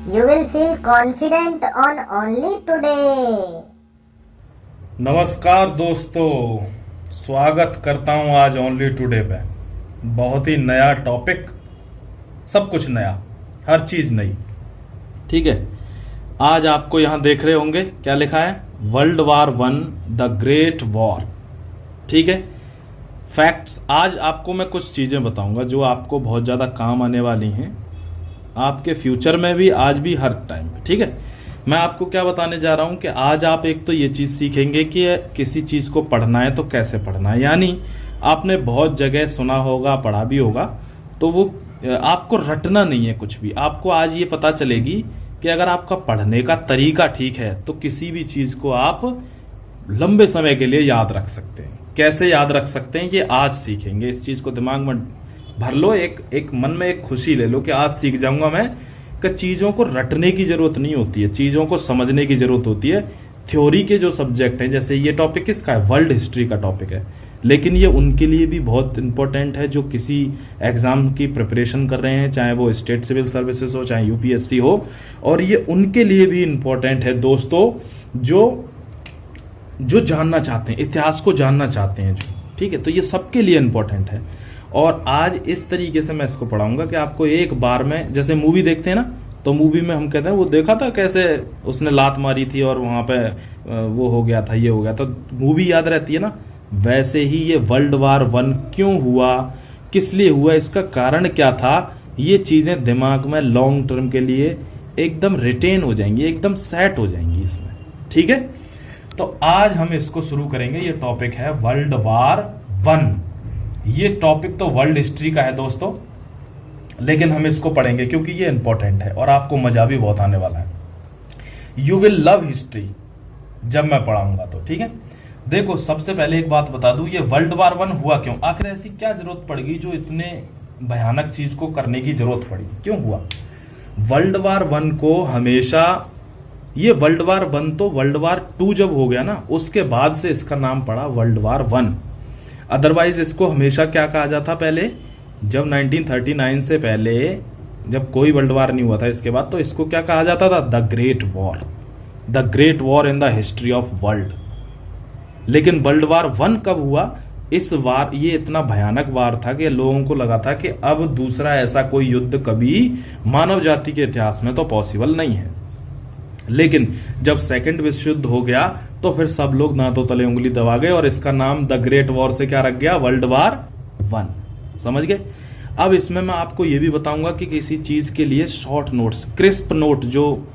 You will feel confident on only today. नमस्कार दोस्तों, स्वागत करता हूं आज ओनली टुडे पे। बहुत ही नया टॉपिक, सब कुछ नया, हर चीज नई। ठीक है, आज आपको यहां देख रहे होंगे क्या लिखा है, world war one the great war. ठीक है, फैक्ट्स। आज आपको मैं कुछ चीजें बताऊंगा जो आपको बहुत ज्यादा काम आने वाली हैं, आपके फ्यूचर में भी, आज भी, हर टाइम पे। ठीक है, मैं आपको क्या बताने जा रहा हूं कि आज आप एक तो ये चीज सीखेंगे कि किसी चीज को पढ़ना है तो कैसे पढ़ना है। यानी आपने बहुत जगह सुना होगा, पढ़ा भी होगा, तो वो आपको रटना नहीं है कुछ भी। आपको आज ये पता चलेगी कि अगर आपका पढ़ने का तरीका ठीक है तो किसी भी चीज को आप लंबे समय के लिए याद रख सकते हैं। कैसे याद रख सकते हैं ये आज सीखेंगे। इस चीज को दिमाग में भर लो, एक मन में एक खुशी ले लो कि आज सीख जाऊंगा मैं कि चीजों को रटने की जरूरत नहीं होती है, चीजों को समझने की जरूरत होती है। थ्योरी के जो सब्जेक्ट हैं, जैसे ये टॉपिक किसका है, वर्ल्ड हिस्ट्री का टॉपिक है, लेकिन ये उनके लिए भी बहुत इंपॉर्टेंट है जो किसी एग्जाम की प्रिपरेशन कर रहे हैं, चाहे वो स्टेट सिविल सर्विसेज हो, चाहे यूपीएससी हो। और ये उनके लिए भी इंपॉर्टेंट है दोस्तों, जो जानना चाहते हैं, इतिहास को जानना चाहते हैं जो। ठीक है, तो ये सबके लिए इंपॉर्टेंट है। और आज इस तरीके से मैं इसको पढ़ाऊंगा कि आपको एक बार में, जैसे मूवी देखते हैं ना, तो मूवी में हम कहते हैं वो देखा था कैसे उसने लात मारी थी और वहां पे वो हो गया था, ये हो गया, तो मूवी याद रहती है ना। वैसे ही ये वर्ल्ड वार वन क्यों हुआ, किस लिए हुआ, इसका कारण क्या था, ये चीजें दिमाग में लॉन्ग टर्म के लिए एकदम रिटेन हो जाएंगी, एकदम सेट हो जाएंगी इसमें। ठीक है, तो आज हम इसको शुरू करेंगे। ये टॉपिक है वर्ल्ड वार वन। ये टॉपिक तो वर्ल्ड हिस्ट्री का है दोस्तों, लेकिन हम इसको पढ़ेंगे क्योंकि ये इंपॉर्टेंट है और आपको मजा भी बहुत आने वाला है। यू विल लव हिस्ट्री जब मैं पढ़ाऊंगा तो। ठीक है, देखो सबसे पहले एक बात बता दूं, ये वर्ल्ड वार वन हुआ क्यों, आखिर ऐसी क्या जरूरत पड़ गई जो इतने भयानक चीज को करने की जरूरत पड़ी, क्यों हुआ। वर्ल्ड वार वन को हमेशा, ये वर्ल्ड वार वन तो वर्ल्ड वार टू जब हो गया ना, उसके बाद से इसका नाम पड़ा वर्ल्ड वार वन। अदरवाइज इसको हमेशा क्या कहा जाता, पहले जब 1939 से पहले जब कोई वर्ल्ड वार नहीं हुआ था इसके बाद, तो इसको क्या कहा जाता था, the great war, the great war in the history of world. लेकिन वर्ल्ड वार वन कब हुआ, इस वार, ये इतना भयानक वार था कि लोगों को लगा था कि अब दूसरा ऐसा कोई युद्ध कभी मानव जाति के इतिहास में तो पॉसिबल नहीं है। लेकिन जब सेकंड विश्व युद्ध हो गया तो फिर सब लोग ना तो तले उंगली दबा गए और इसका नाम द ग्रेट वॉर से क्या रख गया, वर्ल्ड वार वन। समझ गए। अब इसमें मैं आपको यह भी बताऊंगा कि किसी चीज के लिए शॉर्ट नोट्स, क्रिस्प नोट, जो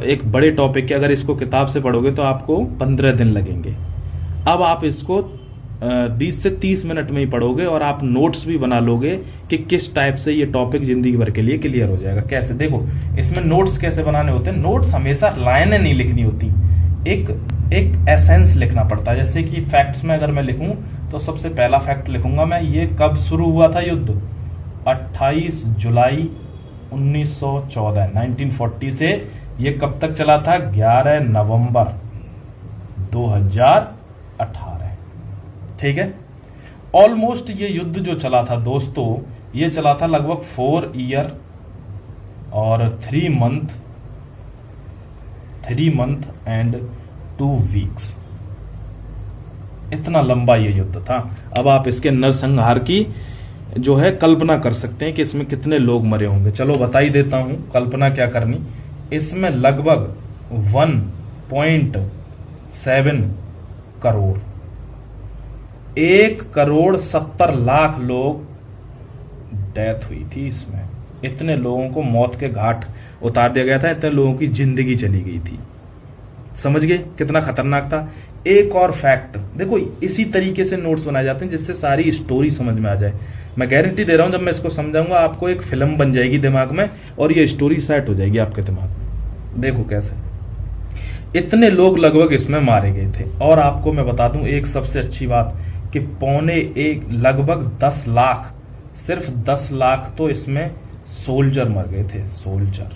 एक बड़े टॉपिक के, अगर इसको किताब से पढ़ोगे तो आपको 15 दिन लगेंगे। अब आप इसको 20 से 30 मिनट में ही पढ़ोगे और आप नोट्स भी बना लोगे कि किस टाइप से ये टॉपिक जिंदगी भर के लिए क्लियर हो जाएगा। कैसे, देखो इसमें नोट्स कैसे बनाने होते हैं। नोट्स हमेशा लाइनें नहीं लिखनी होती, एक एसेंस लिखना पड़ता है। जैसे कि फैक्ट्स में अगर मैं लिखूं तो सबसे पहला फैक्ट लिखूंगा मैं, ये कब शुरू हुआ था युद्ध, 28 जुलाई 1914, 1940 से ये कब तक चला था, 11 नवंबर 2018। ठीक है, ऑलमोस्ट ये युद्ध जो चला था दोस्तों, ये चला था लगभग 4 ईयर और 3 मंथ एंड 2 वीक्स। इतना लंबा ये युद्ध था। अब आप इसके नरसंहार की जो है कल्पना कर सकते हैं कि इसमें कितने लोग मरे होंगे। चलो बता ही देता हूं कल्पना क्या करनी। इसमें लगभग 1.7 करोड़, 1,70,00,000 लोग डेथ हुई थी इसमें। इतने लोगों को मौत के घाट उतार दिया गया था, इतने लोगों की जिंदगी चली गई थी। समझ गए कितना खतरनाक था। एक और फैक्ट देखो, इसी तरीके से नोट्स बनाए जाते हैं जिससे सारी स्टोरी समझ में आ जाए। मैं गारंटी दे रहा हूं, जब मैं इसको समझाऊंगा आपको एक फिल्म बन जाएगी दिमाग में और ये स्टोरी सेट हो जाएगी आपके दिमाग में। देखो कैसे इतने लोग लगभग इसमें मारे गए थे। और आपको मैं बता दूं एक सबसे अच्छी बात कि लगभग 10 लाख, सिर्फ 10 लाख तो इसमें सोल्जर मर गए थे। सोल्जर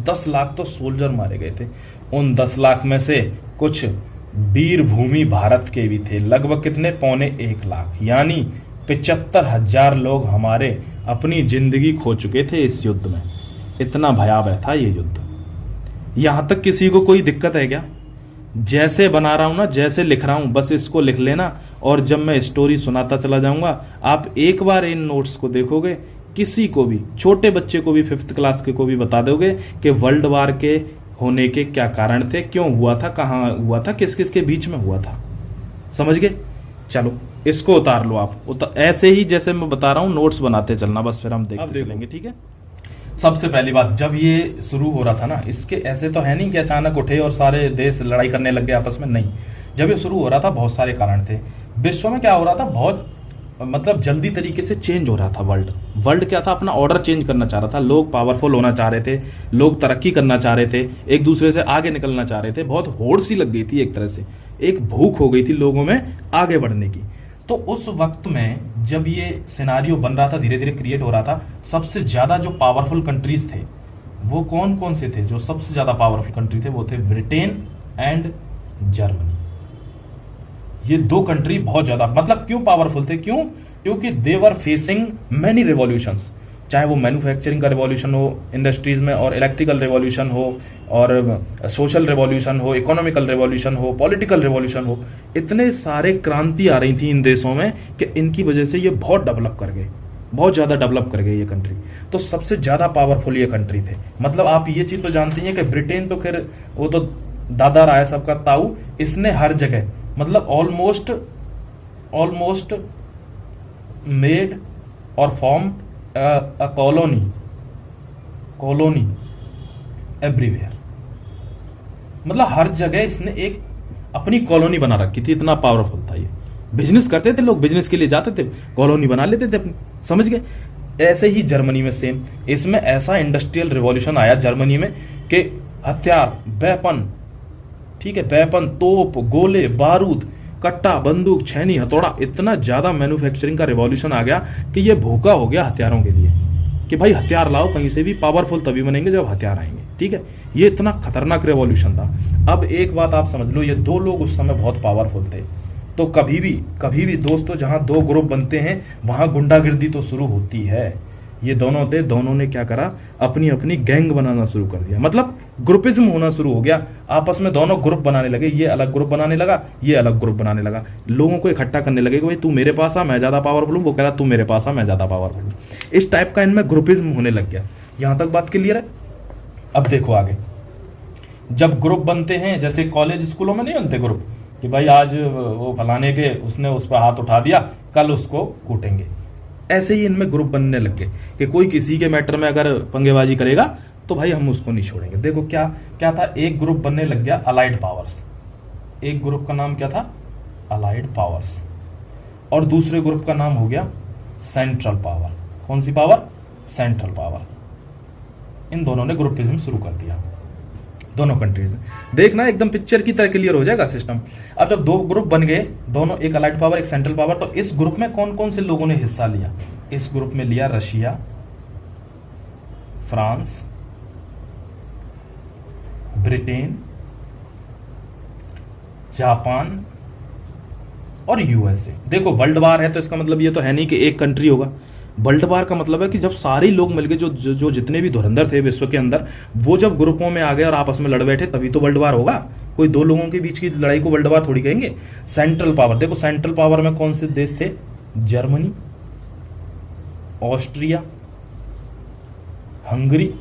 10 लाख तो सोल्जर मारे गए थे। उन 10 लाख में से कुछ वीर भूमि भारत के भी थे, लगभग कितने, 1.25 लाख, यानी 75,000 लोग हमारे अपनी जिंदगी खो चुके थे इस युद्ध में। इतना भयावह था ये युद्ध। यहां तक किसी को कोई दिक्कत है क्या? जैसे बना रहा हूं ना, जैसे लिख रहा हूं, बस इसको लिख लेना और जब मैं स्टोरी सुनाता चला जाऊंगा, आप एक बार इन नोट्स को देखोगे, किसी को भी, छोटे बच्चे को भी, 5th क्लास के को भी बता दोगे कि वर्ल्ड वार के होने के क्या कारण थे, क्यों हुआ था, कहां हुआ था, किस किस के बीच में हुआ था। समझ गए? चलो इसको उतार लो आप। ऐसे ही जैसे मैं बता रहा हूं नोट्स बनाते चलना, बस फिर हम देखते चलेंगे। ठीक है। सबसे पहली बात, जब ये शुरू हो रहा था ना, इसके ऐसे तो है नहीं कि अचानक उठे और सारे देश लड़ाई करने लग गए आपस में, नहीं। जब ये शुरू हो रहा था बहुत सारे कारण थे। विश्व में क्या हो रहा था, बहुत मतलब जल्दी तरीके से चेंज हो रहा था वर्ल्ड क्या था, अपना ऑर्डर चेंज करना चाह रहा था। लोग पावरफुल होना चाह रहे थे, लोग तरक्की करना चाह रहे थे, एक दूसरे से आगे निकलना चाह रहे थे। बहुत होड़ सी लग गई थी, एक तरह से एक भूख हो गई थी लोगों में आगे बढ़ने की। तो उस वक्त में जब ये सिनारियो बन रहा था, धीरे धीरे क्रिएट हो रहा था, सबसे ज्यादा जो पावरफुल कंट्रीज थे वो कौन कौन से थे? जो सबसे ज्यादा पावरफुल कंट्री थे वो थे ब्रिटेन एंड जर्मनी। ये दो कंट्री बहुत ज्यादा, मतलब क्यों पावरफुल थे? क्योंकि दे वर फेसिंग मैनी रिवॉल्यूशंस, चाहे वो मैन्युफैक्चरिंग का रिवॉल्यूशन हो इंडस्ट्रीज में, और इलेक्ट्रिकल रिवॉल्यूशन हो, और सोशल रिवॉल्यूशन हो, इकोनॉमिकल रिवॉल्यूशन हो, पॉलिटिकल रिवॉल्यूशन हो। इतने सारे क्रांति आ रही थी इन देशों में कि इनकी वजह से ये बहुत डेवलप कर गए, बहुत ज्यादा डेवलप कर गए ये कंट्री। तो सबसे ज्यादा पावरफुल ये कंट्री थे। मतलब आप ये चीज तो जानते हैं कि ब्रिटेन तो खैर वो तो दादा रहा है सबका ताऊ, इसने हर जगह मतलब ऑलमोस्ट मेड और फॉर्म a कॉलोनी एवरीवेयर। मतलब हर जगह इसने एक अपनी कॉलोनी बना रखी थी, इतना पावरफुल था ये। बिजनेस करते थे लोग, बिजनेस के लिए जाते थे, कॉलोनी बना लेते थे अपनी। समझ गए? ऐसे ही जर्मनी में सेम, इसमें ऐसा इंडस्ट्रियल रिवॉल्यूशन आया जर्मनी में कि हथियार, वेपन, ठीक है, वेपन, तोप, गोले, बारूद, कट्टा, बंदूक, छैनी, हथौड़ा, इतना ज्यादा मैन्युफैक्चरिंग का रिवॉल्यूशन आ गया कि ये भूखा हो गया हथियारों के लिए कि भाई हथियार लाओ कहीं से भी, पावरफुल तभी बनेंगे जब हथियार आएंगे। ठीक है, ये इतना खतरनाक रिवॉल्यूशन था। अब एक बात आप समझ लो, ये दो लोग उस समय बहुत पावरफुल थे। तो कभी भी दोस्तों, जहां दो ग्रुप बनते हैं वहां गुंडागिर्दी तो शुरू होती है। ये दोनों थे, दोनों ने क्या करा, अपनी अपनी गैंग बनाना शुरू कर दिया, मतलब ग्रुपिज्म होना शुरू हो गया। आपस में दोनों ग्रुप बनाने लगे, ये अलग ग्रुप बनाने लगा, ये अलग ग्रुप बनाने लगा, लोगों को इकट्ठा करने लगे कि भाई तू मेरे पास आ, मैं ज्यादा पावरफुल हूं, वो कह रहा तू मेरे पास आ, मैं ज्यादा पावरफुल हूं। इस टाइप का इनमें ग्रुपिज्म होने लग गया। यहां तक बात क्लियर है? अब देखो आगे, जब ग्रुप बनते हैं, जैसे कॉलेज स्कूलों में नहीं बनते ग्रुप कि भाई आज वो फलाने के उसने उस पर हाथ उठा दिया, कल उसको कूटेंगे। ऐसे ही इनमें ग्रुप बनने लग गए कि कोई किसी के मैटर में अगर पंगेबाजी करेगा तो भाई हम उसको नहीं छोड़ेंगे। देखो क्या क्या था, एक ग्रुप बनने लग गया अलाइड पावर्स। एक ग्रुप का नाम क्या था? Allied powers. और दूसरे ग्रुप का नाम हो गया सेंट्रल पावर। कौन सी पावर? Central power. इन दोनों ने ग्रुपिज्म शुरू कर दिया, दोनों कंट्रीज। देखना एकदम पिक्चर की तरह क्लियर हो जाएगा सिस्टम। अब जब दो ग्रुप बन गए, दोनों, एक अलाइड पावर एक सेंट्रल पावर, तो इस ग्रुप में कौन कौन से लोगों ने हिस्सा लिया? इस ग्रुप में लिया रशिया, फ्रांस, ब्रिटेन, जापान और यूएसए। देखो वर्ल्ड वार है तो इसका मतलब ये तो है नहीं कि एक कंट्री होगा। वर्ल्ड वार का मतलब है कि जब सारे लोग मिलके जो जितने भी धुरंधर थे विश्व के अंदर, वो जब ग्रुपों में आ गए और आपस में लड़ बैठे, तभी तो वर्ल्ड वार होगा। कोई दो लोगों के बीच की लड़ाई को वर्ल्ड वार थोड़ी कहेंगे। सेंट्रल पावर, देखो सेंट्रल पावर में कौन से देश थे? जर्मनी, ऑस्ट्रिया, हंगरी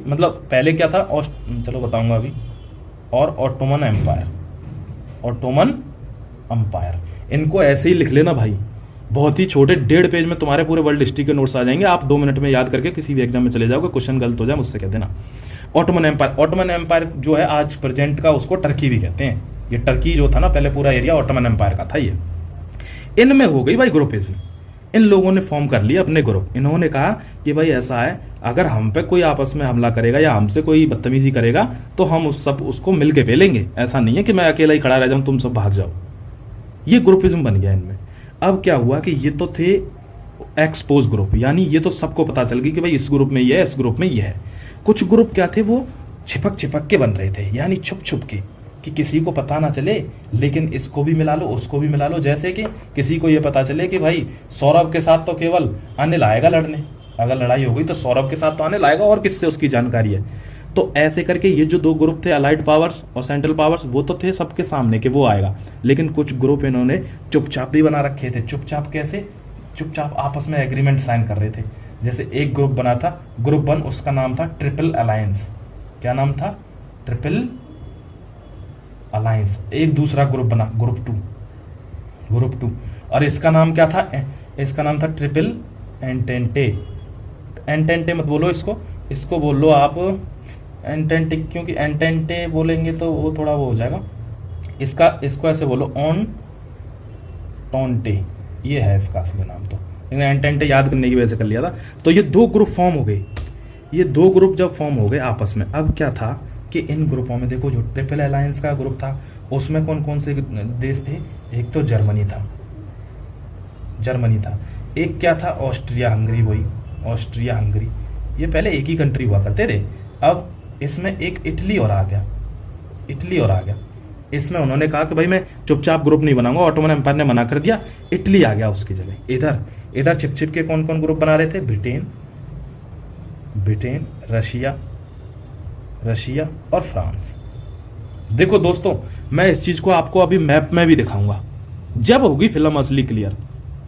मतलब पहले क्या था, चलो बताऊंगा अभी, और ऑटोमन एम्पायर। इनको ऐसे ही लिख लेना भाई, बहुत ही छोटे 1.5 पेज में तुम्हारे पूरे वर्ल्ड हिस्ट्री के नोट्स आ जाएंगे। आप 2 मिनट में याद करके किसी भी एग्जाम में चले जाओगे, क्वेश्चन गलत हो जाए मुझसे कह देना। ऑटोमन एम्पायर जो है आज प्रेजेंट का, उसको टर्की भी कहते हैं। ये टर्की जो था ना पहले, पूरा एरिया ऑटोमन एम्पायर का था ये। इनमें हो गई भाई ग्रुपिज्म, इन लोगों ने फॉर्म कर लिया अपने ग्रुप। इन्होंने कहा कि भाई ऐसा है, अगर हम पे कोई आपस में हमला करेगा या हमसे कोई बदतमीजी करेगा तो हम उसको मिलके पेलेंगे। ऐसा नहीं है कि मैं अकेला ही खड़ा रह जाऊं, तुम सब भाग जाओ। ये ग्रुपिज्म बन गया इनमें। अब क्या हुआ कि ये तो थे एक्सपोज ग्रुप, यानी ये तो सबको पता चल गई कि भाई इस ग्रुप में ये है, इस ग्रुप में ये है। कुछ ग्रुप क्या थे, वो छिपक के बन रहे थे, यानी छुप के, कि किसी को पता ना चले, लेकिन इसको भी मिला लो, उसको भी मिला लो। जैसे कि किसी को ये पता चले कि भाई सौरभ के साथ तो केवल अनिल आएगा लड़ने, अगर लड़ाई हो गई तो सौरभ के साथ तो आने लाएगा, और किससे उसकी जानकारी है। तो ऐसे करके ये जो दो ग्रुप थे, अलाइड पावर्स और सेंट्रल पावर्स, वो तो थे सबके सामने कि वो आएगा, लेकिन कुछ ग्रुप इन्होंने चुपचाप भी बना रखे थे। चुपचाप कैसे? चुपचाप आपस में एग्रीमेंट साइन कर रहे थे। जैसे एक ग्रुप बना था, ग्रुप 1, उसका नाम था ट्रिपल अलायंस। क्या नाम था? Triple alliance. एक दूसरा ग्रुप बना, ग्रुप टू, और इसका नाम क्या था? इसका नाम था ट्रिपल एंटेंटे। एंटेंटे मत बोलो इसको बोल लो आप एंटेंटे, क्योंकि एंटेंटे बोलेंगे तो वो थोड़ा वो हो जाएगा। इसको ऐसे बोलो, ऑन टोंटे, ये है इसका असली नाम। तो एंटेंटे याद करने की वजह से कर लिया था। तो ये दो ग्रुप फॉर्म हो गए। ये दो ग्रुप जब फॉर्म हो गए आपस में, अब क्या था कि इन ग्रुपों में देखो, जो ट्रिपल अलायंस का ग्रुप था उसमें कौन कौन से देश थे? एक तो जर्मनी था, एक क्या था? Austria Hungary. वही ऑस्ट्रिया हंगरी, ये पहले एक ही कंट्री हुआ करते थे। अब इसमें एक इटली और आ गया। इसमें उन्होंने कहा कि भाई मैं चुपचाप ग्रुप नहीं बनाऊंगा, ऑटोमन एम्पायर ने मना कर दिया, इटली आ गया उसकी जगह। इधर छिप के कौन कौन ग्रुप बना रहे थे? ब्रिटेन, रशिया और फ्रांस। देखो दोस्तों, मैं इस चीज को आपको अभी मैप में भी दिखाऊंगा, जब होगी फिल्म असली क्लियर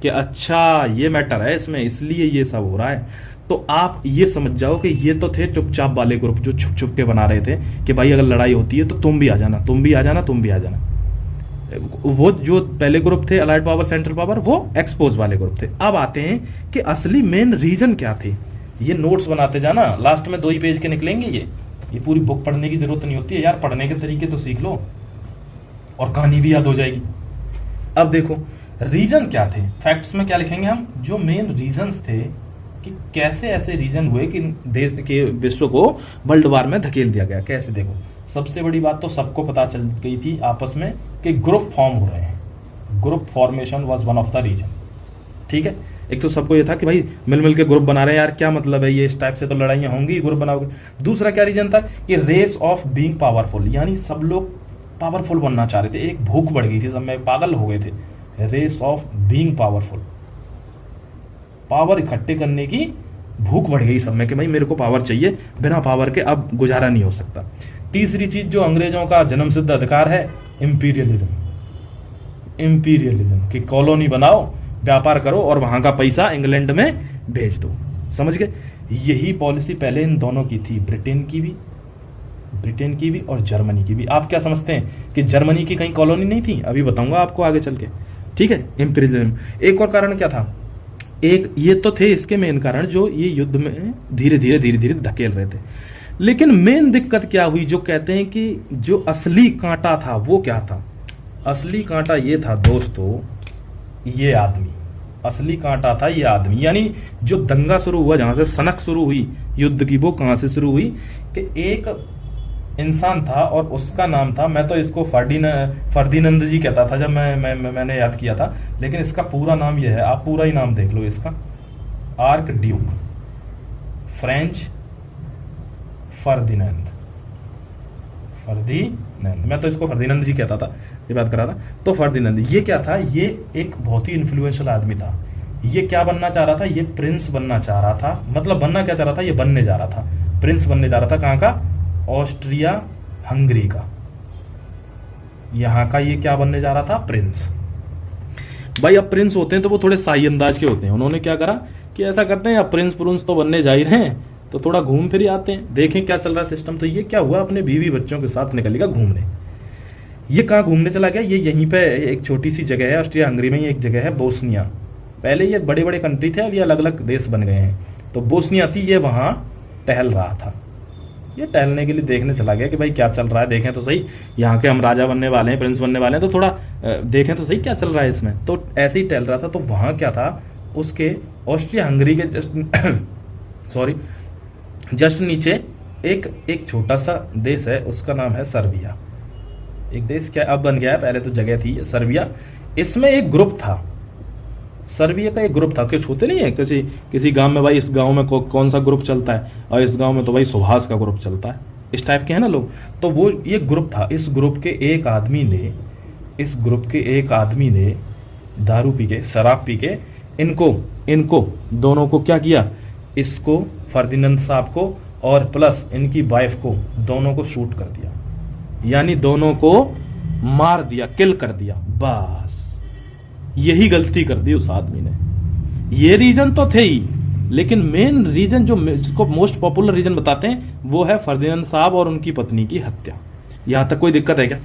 कि अच्छा ये मैटर है इसमें, इसलिए ये सब हो रहा है। तो आप ये समझ जाओ कि ये तो थे चुपचाप वाले ग्रुप जो छुप के बना रहे थे कि भाई अगर लड़ाई होती है तो तुम भी आ जाना। वो जो पहले ग्रुप थे, अलाइड पावर, सेंट्रल पावर, वो एक्सपोज वाले ग्रुप थे। अब आते हैं कि असली मेन रीजन क्या थे। ये नोट्स बनाते जाना, लास्ट में 2 ही पेज के निकलेंगे। ये पूरी बुक पढ़ने की जरूरत नहीं होती है यार, पढ़ने के तरीके तो सीख लो और कहानी भी याद हो जाएगी। अब देखो रीजन क्या थे, फैक्ट्स में क्या लिखेंगे हम, जो मेन रीजंस थे कि कैसे ऐसे रीजन हुए कि देश के विश्व को वर्ल्ड वार में धकेल दिया गया। कैसे? देखो, सबसे बड़ी बात तो सबको पता चल गई थी आपस में कि ग्रुप फॉर्म हो रहे हैं। Group formation was one of the reason. ठीक है, एक तो सबको ये था कि भाई मिल के ग्रुप बना रहे हैं यार, क्या मतलब है ये, इस टाइप से तो लड़ाइयां होंगी, ग्रुप बनाओगे। दूसरा क्या रीजन था कि रेस ऑफ बीइंग पावरफुल, यानी सब लोग पावरफुल बनना चाह रहे थे। एक भूख बढ़ गई थी, सब में पागल हो गए थे। Race of being powerful, power इकट्ठे करने की भूख बढ़ गई सब में कि भाई मेरे को पावर चाहिए, बिना पावर के अब गुजारा नहीं हो सकता। तीसरी चीज जो अंग्रेजों का जन्मसिद्ध अधिकार है, इंपीरियलिज्म कि कॉलोनी बनाओ, व्यापार करो और वहां का पैसा इंग्लैंड में भेज दो। समझ गए? यही पॉलिसी पहले इन दोनों की थी, ब्रिटेन की भी और जर्मनी की भी। आप क्या समझते हैं कि जर्मनी की कहीं कॉलोनी नहीं थी? अभी बताऊंगा आपको आगे चल के। ठीक है, इंपीरियलिज्म। एक और कारण क्या था, एक ये तो थे इसके मेन कारण जो ये युद्ध में धीरे धीरे धकेल रहे थे। लेकिन मेन दिक्कत क्या हुई, जो कहते हैं कि जो असली कांटा था वो क्या था? असली कांटा ये था दोस्तों, ये आदमी। असली कांटा था ये आदमी। यानी जो दंगा शुरू हुआ, जहां से सनक शुरू हुई युद्ध की, वो कहां से शुरू हुई कि एक इंसान था और उसका नाम था, मैं तो इसको फर्दिनंद जी कहता था जब मैंने याद किया था, लेकिन इसका पूरा नाम यह है, आप पूरा ही नाम देख लो इसका, आर्क ड्यूक फ्रेंच फर्दिनंद। मैं तो इसको फर्दिनंद जी कहता था, ये बात कर रहा था। तो फर्दिनंद ये क्या था? ये एक बहुत ही इन्फ्लुएंशियल आदमी था। ये क्या बनना चाह रहा था? ये प्रिंस बनना चाह रहा था। मतलब बनना क्या चाह रहा था? ये बनने जा रहा था, प्रिंस बनने जा रहा था। कहां का? ऑस्ट्रिया हंगरी का। यहां का ये क्या बनने जा रहा था? प्रिंस। भाई अब प्रिंस होते हैं तो वो थोड़े शाही अंदाज के होते हैं। उन्होंने क्या करा कि ऐसा करते हैं, अब प्रिंस तो बनने जा ही रहे हैं तो थोड़ा घूम फिर आते हैं, देखें क्या चल रहा है सिस्टम। तो ये क्या हुआ, अपने बीवी बच्चों के साथ निकल गया घूमने। ये कहाँ घूमने चला गया? ये यहीं पे एक छोटी सी जगह है, ऑस्ट्रिया हंगरी में ही एक जगह है, बोस्निया। पहले ये बड़े बड़े कंट्री थे, अब ये अलग अलग देश बन गए हैं। तो बोस्निया थी, ये वहां टहल रहा था। ये टहलने के लिए देखने चला गया कि भाई क्या चल रहा है, देखें तो सही, यहाँ के हम राजा बनने वाले हैं, प्रिंस बनने वाले हैं, तो थोड़ा देखें तो सही क्या चल रहा है इसमें। तो ऐसे ही टहल रहा था। तो वहां क्या था, उसके ऑस्ट्रिया हंगरी के जस्ट नीचे एक छोटा सा देश है, उसका नाम है सर्बिया। एक देश क्या अब बन गया है, पहले तो जगह थी सर्बिया। इसमें एक ग्रुप था, सर्बिया का एक ग्रुप था। कुछ होते नहीं है किसी गांव में, भाई इस गांव में कौन सा ग्रुप चलता है, और इस गांव में तो भाई सुभाष का ग्रुप चलता है, इस टाइप के हैं ना लोग। तो वो ये ग्रुप था। इस ग्रुप के एक आदमी ने दारू पी के, शराब पी के इनको दोनों को क्या किया, इसको, फर्दिनांद साहब को और प्लस इनकी वाइफ को, दोनों को शूट कर दिया, यानी दोनों को मार दिया, किल कर दिया। बस यही गलती कर दी उस आदमी ने। ये रीजन तो थे ही, लेकिन मेन रीजन जो जिसको मोस्ट पॉपुलर रीजन बताते हैं वो है फर्दिनांद साहब और उनकी पत्नी की हत्या। यहां तक कोई दिक्कत है क्या?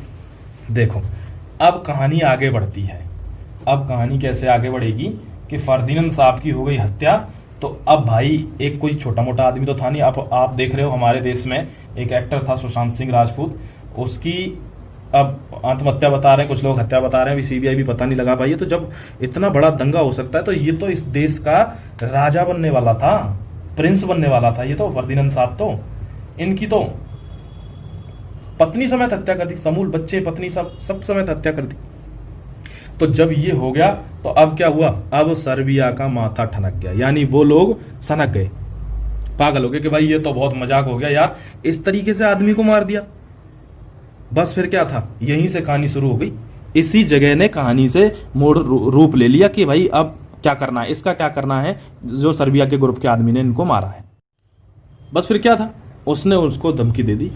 देखो अब कहानी आगे बढ़ती है। अब कहानी कैसे आगे बढ़ेगी कि फर्दिनांद साहब की हो गई हत्या, तो अब भाई एक कोई छोटा मोटा आदमी तो था नहीं। आप देख रहे हो हमारे देश में एक एक्टर था सुशांत सिंह राजपूत, उसकी अब आत्महत्या बता रहे हैं, कुछ लोग हत्या बता रहे हैं, सीबीआई भी पता नहीं लगा पाई है। तो जब इतना बड़ा दंगा हो सकता है तो ये तो इस देश का राजा बनने वाला था, प्रिंस बनने वाला था ये तो फर्दिनांद साहब। तो इनकी तो पत्नी समेत हत्या कर दी, समूल बच्चे पत्नी सब समेत हत्या कर दी। तो जब ये हो गया तो अब क्या हुआ, अब सर्बिया का माथा ठनक गया, यानी वो लोग सनक गए, पागल हो गए कि भाई ये तो बहुत मजाक हो गया यार, इस तरीके से आदमी को मार दिया। बस फिर क्या था, यहीं से कहानी शुरू हो गई। इसी जगह ने कहानी से मोड़ रूप ले लिया कि भाई अब क्या करना है, इसका क्या करना है, जो सर्बिया के ग्रुप के आदमी ने इनको मारा है। बस फिर क्या था, उसने उसको धमकी दे दी,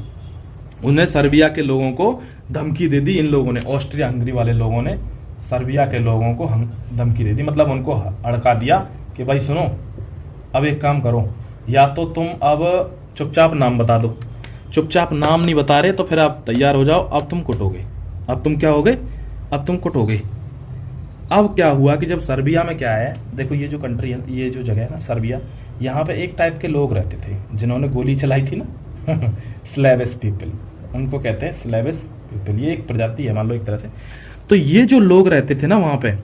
उन्हें सर्बिया के लोगों को धमकी दे दी। इन लोगों ने, ऑस्ट्रिया हंगरी वाले लोगों ने सर्बिया के लोगों को धमकी दे दी, मतलब उनको अड़का दिया कि भाई सुनो, अब एक काम करो, या तो तुम अब चुपचाप नाम बता दो। चुपचाप नाम नहीं बता रहे तो फिर आप तैयार हो जाओ, अब तुम कुटोगे। अब तुम क्या हो गए, अब तुम कुटोगे। अब क्या हुआ कि जब सर्बिया में क्या है, देखो ये जो कंट्री है, ये जो जगह है ना सर्बिया, यहाँ पे एक टाइप के लोग रहते थे जिन्होंने गोली चलाई थी ना स्लेविश पीपल, उनको कहते हैं स्लेविश पीपल। ये एक प्रजाति है मान लो एक तरह से। तो ये जो लोग रहते थे ना वहां पे,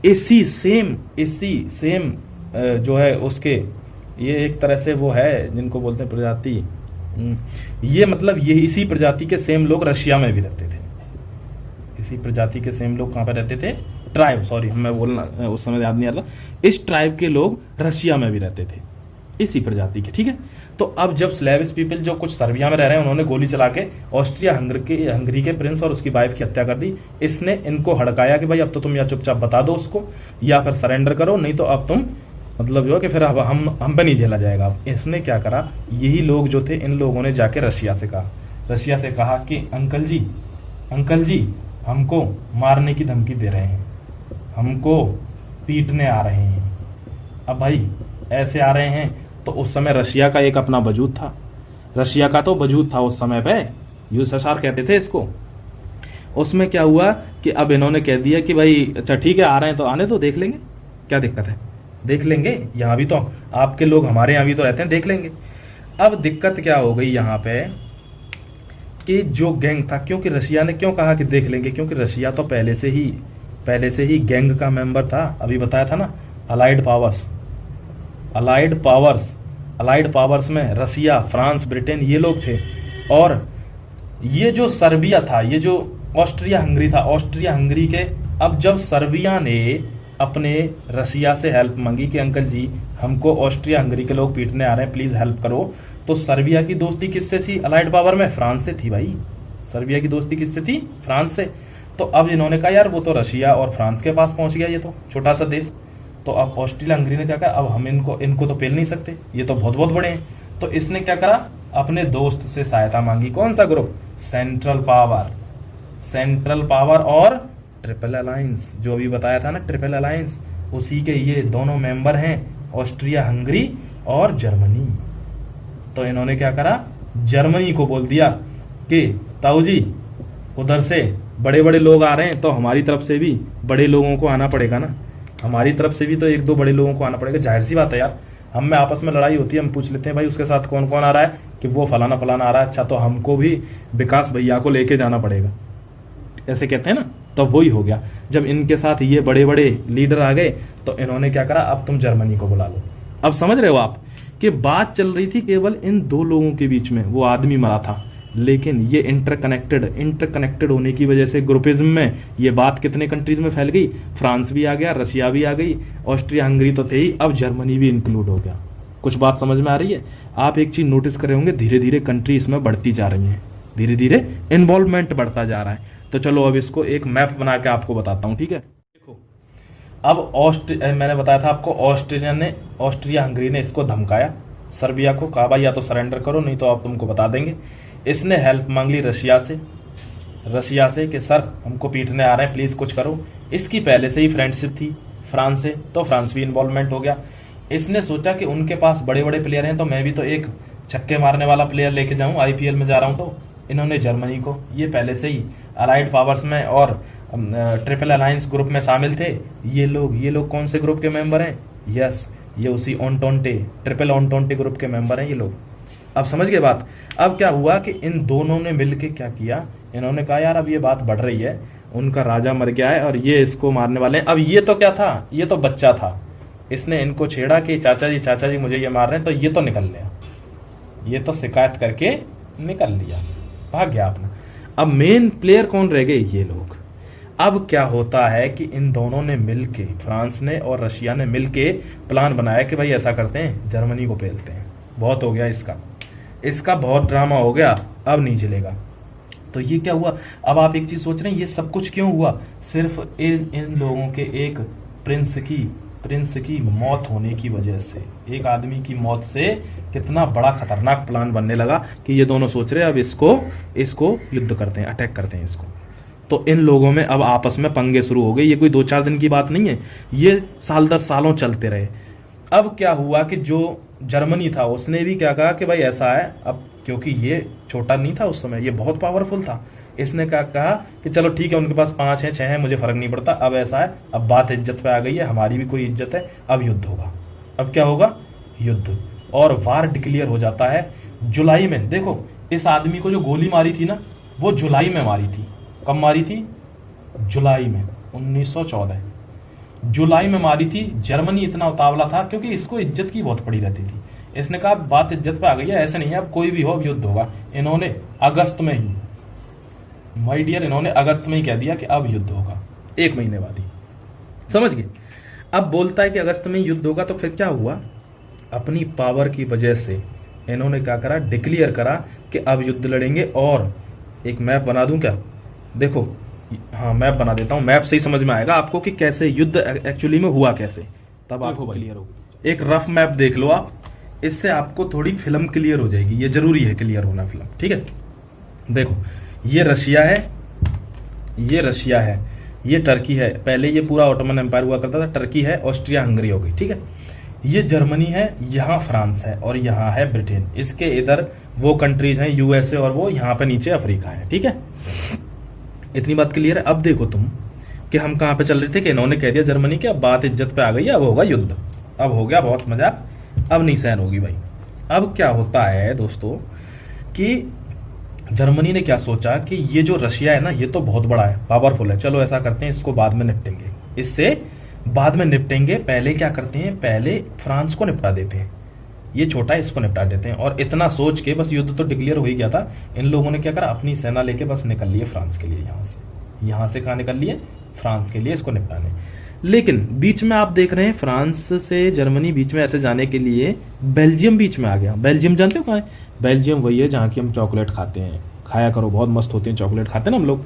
इसी सेम जो है उसके, ये एक तरह से वो है जिनको बोलते हैं प्रजाति, ये मतलब ये इसी प्रजाति के सेम लोग रशिया में भी रहते थे। इसी प्रजाति के सेम लोग कहां पे रहते थे, ट्राइब, सॉरी मैं बोलना उस समय याद नहीं आ रहा, इस ट्राइब के लोग रशिया में भी रहते थे, इसी प्रजाति के, ठीक है। तो अब जब स्लेविश पीपल जो कुछ सर्बिया में रह रहे हैं, उन्होंने गोली चला के ऑस्ट्रिया हंगरी के प्रिंस और उसकी वाइफ की हत्या कर दी। इसने इनको हड़काया कि भाई अब तो तुम या चुपचाप बता दो उसको, या फिर सरेंडर करो, नहीं तो अब तुम मतलब जो है कि फिर अब हम पे नहीं झेला जाएगा। इसने क्या करा, यही लोग जो थे, इन लोगों ने जाके रशिया से कहा कि अंकल जी हमको मारने की धमकी दे रहे हैं, हमको पीटने आ रहे हैं। अब भाई ऐसे आ रहे हैं तो उस समय रशिया का एक अपना वजूद था, रशिया का तो वजूद था उस समय पे, यूएसएसआर कहते थे इसको। उसमें क्या हुआ कि अब इन्होंने कह दिया कि भाई अच्छा ठीक है, आ रहे हैं तो आने दो, देख लेंगे, क्या दिक्कत है, देख लेंगे, यहाँ भी तो आपके लोग हमारे यहाँ भी तो रहते हैं, देख लेंगे। अब दिक्कत क्या हो गई यहाँ पे कि जो गैंग था, क्योंकि रशिया ने क्यों कहा कि देख लेंगे, क्योंकि रशिया तो पहले से ही गैंग का मेंबर था, अभी बताया था ना, अलाइड पावर्स में रशिया, फ्रांस, ब्रिटेन ये लोग थे। और ये जो सर्बिया था, ये जो ऑस्ट्रिया हंगरी था, ऑस्ट्रिया हंगरी के, अब जब सर्बिया ने अपने रशिया से हेल्प मांगी कि अंकल जी हमको ऑस्ट्रिया हंगरी के लोग पीटने आ रहे हैं, प्लीज हेल्प करो, तो सर्बिया की दोस्ती किससे थी अलाइड पावर में, फ्रांस से थी भाई। सर्बिया की दोस्ती किससे थी, फ्रांस से। तो अब इन्होंने कहा यार वो तो रशिया और फ्रांस के पास पहुंच गया, ये तो छोटा सा देश, तो अब ऑस्ट्रिया हंगरी ने क्या कहा, अब हम इनको तो पेल नहीं सकते, ये तो बहुत बड़े हैं। तो इसने क्या करा, अपने दोस्त से सहायता मांगी। कौन सा ग्रुप, सेंट्रल पावर और ट्रिपल अलायंस, जो अभी बताया था ना ट्रिपल अलायंस, उसी के ये दोनों मेंबर हैं, ऑस्ट्रिया हंगरी और जर्मनी। तो इन्होंने क्या करा, जर्मनी को बोल दिया कि ताऊ जी उधर से बड़े बड़े लोग आ रहे हैं, तो हमारी तरफ से भी बड़े लोगों को आना पड़ेगा ना, हमारी तरफ से भी तो एक दो बड़े लोगों को आना पड़ेगा। जाहिर सी बात है यार, हम में आपस में लड़ाई होती है, हम पूछ लेते हैं भाई उसके साथ कौन कौन आ रहा है, कि वो फलाना आ रहा है, अच्छा तो हमको भी विकास भैया को लेके जाना पड़ेगा, ऐसे कहते हैं ना। तो वही हो गया, जब इनके साथ ये बड़े बड़े लीडर आ गए तो इन्होंने क्या करा, अब तुम जर्मनी को बुला लो। अब समझ रहे हो आप कि बात चल रही थी केवल इन दो लोगों के बीच में, वो आदमी मरा था, लेकिन ये इंटरकनेक्टेड होने की वजह से ग्रुपिज्म में ये बात कितने कंट्रीज में फैल गई, फ्रांस भी आ गया, रशिया भी आ गई, ऑस्ट्रिया हंगरी तो थे ही, अब जर्मनी भी इंक्लूड हो गया। कुछ बात समझ में आ रही है? आप एक चीज नोटिस कर रहे होंगे, धीरे धीरे कंट्री इसमें बढ़ती जा रही है, धीरे धीरे इन्वॉल्वमेंट बढ़ता जा रहा है। तो चलो अब इसको एक मैप बना के आपको बताता हूं, ठीक है। देखो अब मैंने बताया था आपको, ऑस्ट्रिया हंगरी ने इसको धमकाया, सर्बिया को, कहा भाई या तो सरेंडर करो नहीं तो आप तुमको बता देंगे। इसने हेल्प मांग ली रशिया से कि सर हमको पीटने आ रहे हैं, प्लीज कुछ करो। इसकी पहले से ही फ्रेंडशिप थी फ्रांस से, तो फ्रांस भी इन्वॉल्वमेंट हो गया। इसने सोचा कि उनके पास बड़े बड़े प्लेयर हैं तो मैं भी तो एक छक्के मारने वाला प्लेयर लेके जाऊं, आईपीएल में जा रहा हूं। तो इन्होंने जर्मनी को, ये पहले से ही अलाइड पावर्स में और ट्रिपल अलायंस ग्रुप में शामिल थे। ये लोग कौन से ग्रुप के मेंबर हैं? यस, ये उसी ऑन्टोंटे, ट्रिपल ऑन्टोंटे ग्रुप के मेंबर हैं ये लोग। अब समझ गए बात। अब क्या हुआ कि इन दोनों ने मिलके क्या किया, इन्होंने कहा यार अब ये बात बढ़ रही है, उनका राजा मर गया है और ये इसको मारने वाले हैं। अब ये तो क्या था, ये तो बच्चा था। इसने इनको छेड़ा कि चाचा जी मुझे ये मार रहे हैं, तो ये तो निकल लिया, ये तो शिकायत करके निकल लिया, भाग गया अपना। अब मेन प्लेयर कौन रह गए? ये लोग। अब क्या होता है कि इन दोनों ने मिलके, फ्रांस ने और रशिया ने मिलके प्लान बनाया कि भाई ऐसा करते हैं, जर्मनी को पेलते हैं। बहुत हो गया इसका बहुत ड्रामा हो गया, अब नहीं चलेगा। तो ये क्या हुआ? अब आप एक चीज सोच रहे हैं, ये सब कुछ क्यों हुआ? सिर्फ इन लोगों के एक प्रिंस की मौत होने की वजह से, एक आदमी की मौत से कितना बड़ा खतरनाक प्लान बनने लगा कि ये दोनों सोच रहे हैं अब इसको युद्ध करते हैं, अटैक करते हैं इसको। तो इन लोगों में अब आपस में पंगे शुरू हो गए। ये कोई 2-4 दिन की बात नहीं है, ये साल 10 सालों चलते रहे। अब क्या हुआ कि जो जर्मनी था उसने भी क्या कहा कि भाई ऐसा है, अब क्योंकि ये छोटा नहीं था उस समय, ये बहुत पावरफुल था। इसने क्या कहा कि चलो ठीक है, उनके पास 5 है 6 है, मुझे फर्क नहीं पड़ता, अब ऐसा है, अब बात इज्जत पे आ गई है, हमारी भी कोई इज्जत है, अब युद्ध होगा। अब क्या होगा? युद्ध। और वार डिक्लेयर हो जाता है जुलाई में। देखो इस आदमी को जो गोली मारी थी ना, वो जुलाई में मारी थी। कब मारी थी? जुलाई में, 1914 जुलाई में मारी थी। जर्मनी इतना उतावला था क्योंकि इसको इज्जत की बहुत पड़ी रहती थी। इसने कहा बात इज्जत पे आ गई है, ऐसे नहीं है, अब कोई भी हो अब युद्ध होगा। इन्होंने अगस्त में ही, माय डियर, इन्होंने अगस्त में ही कह दिया कि अब युद्ध होगा, 1 महीने बाद ही। समझ गए? अब बोलता है कि अगस्त में युद्ध होगा, तो फिर क्या हुआ? अपनी पावर की वजह से इन्होंने क्या करा? डिक्लेयर करा कि अब युद्ध लड़ेंगे। और एक मैप बना दूं क्या? देखो, हाँ मैप बना देता हूं, मैप से ही समझ में आएगा आपको कि कैसे युद्ध एक्चुअली में हुआ कैसे, तब आपको क्लियर होगा। एक रफ मैप देख लो आप, इससे आपको थोड़ी फिल्म क्लियर हो जाएगी। ये जरूरी है क्लियर होना फिल्म, ठीक है? देखो ये रशिया है, ये टर्की है। पहले ये पूरा ऑटोमन एम्पायर हुआ करता था, टर्की है, ऑस्ट्रिया हंगरी हो गई, ठीक है? ये जर्मनी है, यहाँ फ्रांस है और यहाँ है ब्रिटेन। इसके इधर वो कंट्रीज हैं यूएसए और वो यहाँ पे नीचे अफ्रीका है, ठीक है? इतनी बात क्लियर है। अब देखो तुम कि हम कहाँ पे चल रहे थे कि इन्होंने कह दिया जर्मनी की अब बात इज्जत पे आ गई है, अब होगा युद्ध, अब हो गया बहुत मजाक, अब नहीं सहन होगी भाई। अब क्या होता है दोस्तों कि जर्मनी ने क्या सोचा कि ये जो रशिया है ना, ये तो बहुत बड़ा है, पावरफुल है, चलो ऐसा करते हैं इसको बाद में निपटेंगे, इससे बाद में निपटेंगे। पहले क्या करते हैं, पहले फ्रांस को निपटा देते हैं, ये छोटा है इसको निपटा देते हैं। और इतना सोच के, बस युद्ध तो डिक्लेयर हो ही गया था, इन लोगों ने क्या करा, अपनी सेना लेके बस निकल लिए फ्रांस के लिए। यहाँ से कहाँ निकल लिए? फ्रांस के लिए, इसको निपटाने। लेकिन बीच में आप देख रहे हैं फ्रांस से जर्मनी बीच में ऐसे जाने के लिए बेल्जियम बीच में आ गया। बेल्जियम जानते हो कहाँ है? बेल्जियम वही है जहाँ की हम चॉकलेट खाते हैं, खाया करो, बहुत मस्त होती है चॉकलेट, खाते हैं ना हम लोग।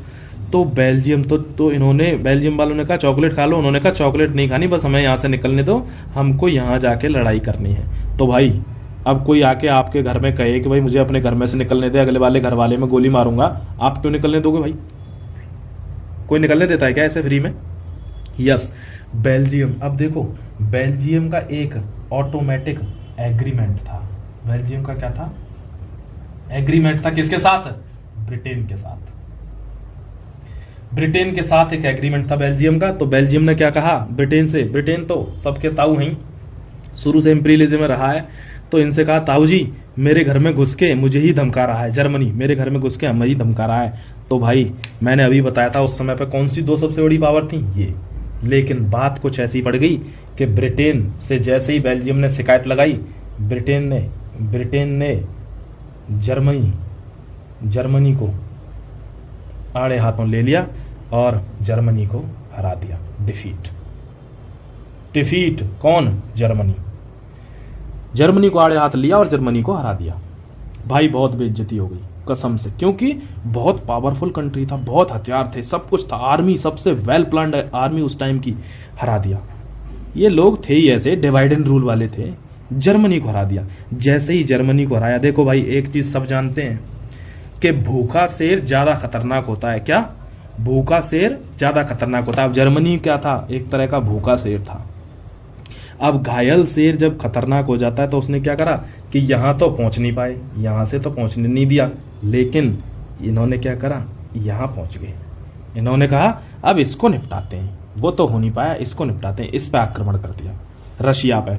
तो बेल्जियम तो इन्होंने, बेल्जियम वालों ने कहा चॉकलेट खा लो, उन्होंने कहा चॉकलेट नहीं खानी, बस हमें यहाँ से निकलने दो, हमको यहाँ जाके लड़ाई करनी है। तो भाई अब कोई आके आपके घर में कहे कि भाई मुझे अपने घर में से निकलने दे, अगले वाले घर वाले में गोली मारूंगा, आप क्यों निकलने दोगे भाई? कोई निकलने देता है क्या ऐसे फ्री में? Yes, Belgium. अब देखो बेल्जियम का एक ऑटोमेटिक एग्रीमेंट था। बेल्जियम का क्या था? एग्रीमेंट था, किसके साथ? ब्रिटेन के साथ। ब्रिटेन के साथ एक एग्रीमेंट था बेल्जियम का। तो बेल्जियम ने क्या कहा ब्रिटेन से, ब्रिटेन तो सबके ताऊ हैं, शुरू से इंपीरियलिज्म में रहा है, तो इनसे कहा ताऊ जी मेरे घर में घुस के मुझे ही धमका रहा है, जर्मनी मेरे घर में घुस के हमें ही धमका रहा है। तो भाई मैंने अभी बताया था उस समय पे कौन सी 2 सबसे बड़ी पावर थी, ये। लेकिन बात कुछ ऐसी पड़ गई कि ब्रिटेन से जैसे ही बेल्जियम ने शिकायत लगाई, ब्रिटेन ने जर्मनी को आड़े हाथों ले लिया और जर्मनी को हरा दिया। डिफीट कौन? जर्मनी को आड़े हाथ लिया और जर्मनी को हरा दिया। भाई बहुत बेइज्जती हो गई कसम से, क्योंकि बहुत पावरफुल कंट्री था, बहुत हथियार थे, सब कुछ था, आर्मी सबसे वेल प्लान्ड आर्मी उस टाइम की, हरा दिया। ये लोग थे ही ऐसे डिवाइड एंड रूल वाले थे जर्मनी को हरा दिया। जैसे ही जर्मनी को हराया, देखो भाई एक चीज सब जानते हैं कि भूखा शेर ज्यादा खतरनाक होता है। क्या? भूखा शेर ज्यादा खतरनाक होता है। अब जर्मनी क्या था? एक तरह का भूखा शेर था। अब घायल शेर जब खतरनाक हो जाता है तो उसने क्या करा कि यहां तो पहुंच नहीं पाए, यहां से तो पहुंचने नहीं दिया, लेकिन इन्होंने क्या करा, यहां पहुंच गए। इन्होंने कहा अब इसको निपटाते हैं, वो तो हो नहीं पाया, इसको निपटाते हैं। इस पे आक्रमण कर दिया, रशिया पे।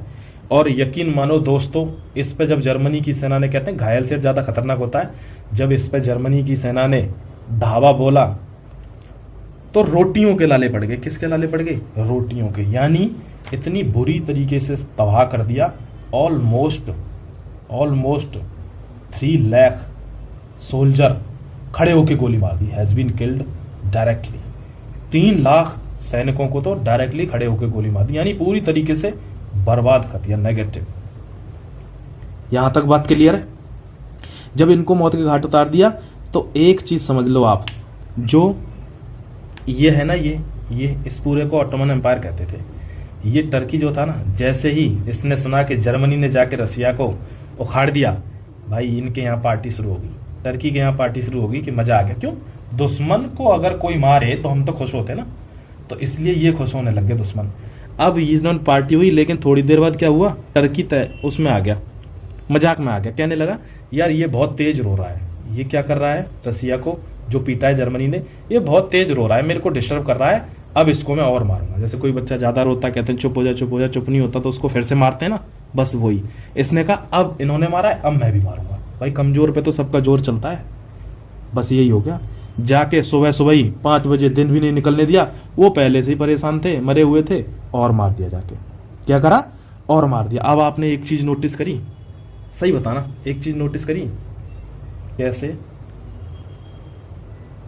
और यकीन मानो दोस्तों, इस पे जब जर्मनी की सेना ने, कहते हैं घायल शेर ज्यादा खतरनाक होता है, जब इस पे जर्मनी की सेना ने धावा बोला तो रोटियों के लाले पड़ गए। किसके लाले पड़ गए? रोटियों के। यानी इतनी बुरी तरीके से तबाह कर दिया। ऑलमोस्ट 3 लाख सोल्जर खड़े होकर गोली मार दी, has been killed directly. 3 lakh सैनिकों को तो डायरेक्टली खड़े होकर गोली मार दी, यानी पूरी तरीके से बर्बाद कर दिया, नेगेटिव। यहां तक बात क्लियर है? जब इनको मौत के घाट उतार दिया तो एक चीज समझ लो आप, जो ये है ना, ये इस पूरे को ऑटोमन एम्पायर कहते थे। ये टर्की जो था ना, जैसे ही इसने सुना कि जर्मनी ने जाके रसिया को उखाड़ दिया, भाई इनके यहाँ पार्टी शुरू होगी, टर्की के यहाँ पार्टी शुरू होगी कि मजा आ गया। क्यों? दुश्मन को अगर कोई मारे तो हम तो खुश होते ना, तो इसलिए ये खुश होने लग गए दुश्मन। अब इन्होंने पार्टी हुई, लेकिन थोड़ी देर बाद क्या हुआ, टर्की उसमें आ गया, मजाक में आ गया, कहने लगा यार ये बहुत तेज रो रहा है, ये क्या कर रहा है, रसिया को जो पीटा है जर्मनी ने, ये बहुत तेज रो रहा है, मेरे को डिस्टर्ब कर रहा है, अब इसको मैं और मारूंगा। जैसे कोई बच्चा ज्यादा रोता, कहते हैं चुप हो जा, चुप हो जा, चुप नहीं होता तो उसको फिर से मारते हैं ना, बस वही। इसने कहा अब इन्होंने मारा है, अब मैं भी मारूंगा। भाई कमजोर पे तो सबका जोर चलता है, बस यही हो गया। जाके सुबह ही 5 बजे, दिन भी नहीं निकलने दिया, वो पहले से ही परेशान थे, मरे हुए थे, और मार दिया जाके। क्या करा? और मार दिया। अब आपने एक चीज नोटिस करी, सही बताना, एक चीज नोटिस करी, कैसे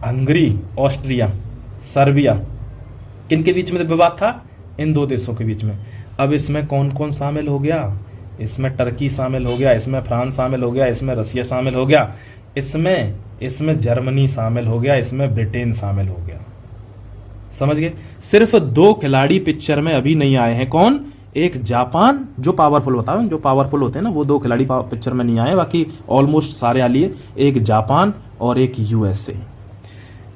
हंगरी, ऑस्ट्रिया, सर्बिया, किन के बीच में विवाद था? इन 2 देशों के बीच में। अब इसमें कौन कौन शामिल हो गया? इसमें टर्की शामिल हो गया, इसमें फ्रांस शामिल हो गया, इसमें रसिया शामिल हो गया, इसमें जर्मनी शामिल हो गया, इसमें ब्रिटेन शामिल हो गया। समझ गए? सिर्फ 2 खिलाड़ी पिक्चर में अभी नहीं आए हैं। कौन? एक जापान, जो पावरफुल बताओ, जो पावरफुल होते हैं ना, वो 2 खिलाड़ी पिक्चर में नहीं आए, बाकी ऑलमोस्ट सारे आ लिए। एक जापान और एक यूएसए।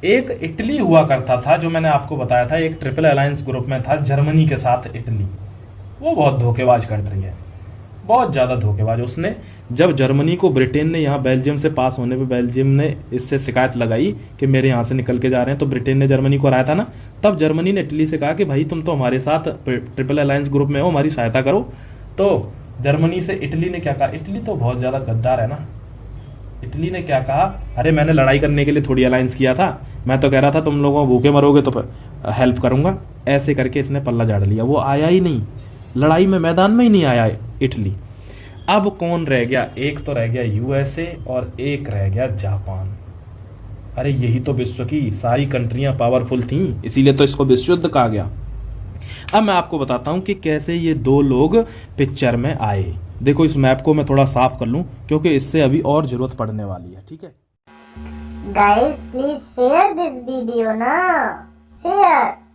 एक इटली हुआ करता था, जो मैंने आपको बताया था, एक ट्रिपल अलायंस ग्रुप में था जर्मनी के साथ इटली। वो बहुत धोखेबाज कंट्री है, बहुत ज्यादा धोखेबाज। उसने जब जर्मनी को, ब्रिटेन ने यहाँ बेल्जियम से पास होने पे बेल्जियम ने इससे शिकायत लगाई कि मेरे यहाँ से निकल के जा रहे हैं, तो ब्रिटेन ने जर्मनी को हराया था ना, तब जर्मनी ने इटली से कहा कि भाई तुम तो हमारे साथ ट्रिपल अलायंस ग्रुप में हो, हमारी सहायता करो। तो जर्मनी से इटली ने क्या कहा? इटली तो बहुत ज्यादा गद्दार है ना। इटली ने क्या कहा? अरे मैंने लड़ाई करने के लिए थोड़ी अलायंस किया था, मैं तो कह रहा था तुम लोगों भूखे मरोगे तो हेल्प करूंगा। ऐसे करके इसने पल्ला झाड़ लिया, वो आया ही नहीं, लड़ाई में मैदान में ही नहीं आया इटली। अब कौन रह गया? एक तो रह गया यूएसए और एक रह गया जापान। अरे यही तो विश्व की सारी कंट्रियां पावरफुल थीं, इसीलिए तो इसको विश्व युद्ध कहा गया। अब मैं आपको बताता हूं कि कैसे ये 2 लोग पिक्चर में आए। देखो इस मैप को मैं थोड़ा साफ कर लूं, क्योंकि इससे अभी और जरूरत पड़ने वाली है। ठीक है Guys, please share this video ना, share।